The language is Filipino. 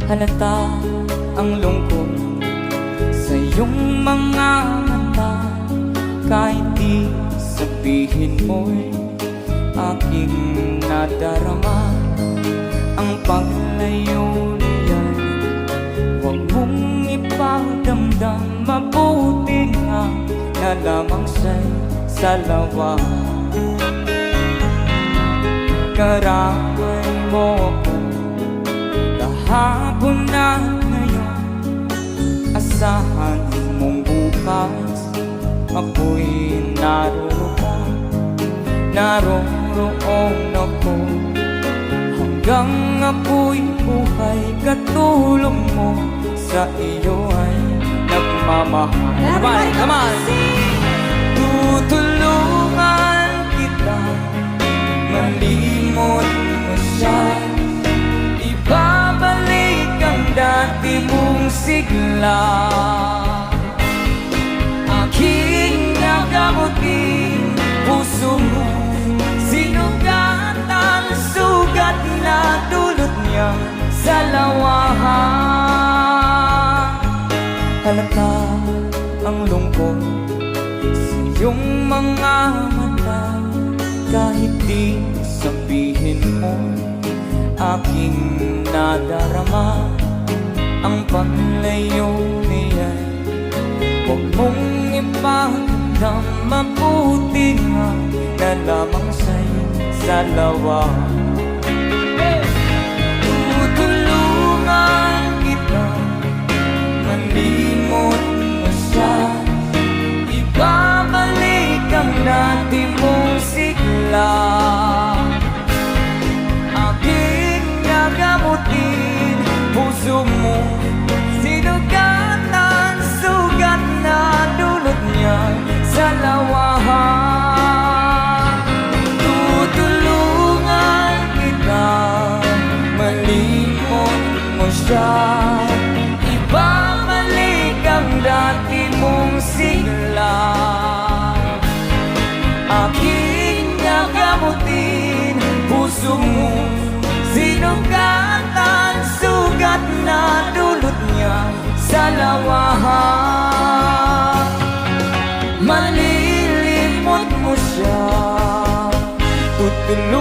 Halata ang lungkot sa iyong mga mata, kahit di sabihin mo'y aking nadarama. Ang paglayo niyan, huwag mong ipagdamdam. Mabuti nga na lamang siya'y salawa. Karamay mo ako kahapon na ngayon, asahan mong bukas ako'y naroon. Naroon ako hanggang ako'y buhay. Katulong mo sa iyo ay nagmamahal. Naman! Tutulungan kita, malimot mo siya, ibabalik ang dati mong sigla. Aking nagamutin puso mo, sinugat ang sugat na dulot niya sa lawahan. Halata ang lungkot sa iyong mga mata, kahit di sabihin mo aking nadarama. Ang paglayo niya'y huwag mong ipagdam. Mabuti nga na lamang sa'yo salawa. Tutulungan kita, malimot mo siya, ibabalik ang dati mong sigla. Aking nagamutin puso mo, sinugat ang sugat na dulot niya sa lawahan. Tutulungan kita, malimot mo siya, ibabalik ang dati mong sigla. Aking nagamutin puso mo, sinugat ang sugat na dulot niya sa lawahan. Malilimot mo siya, tutulungan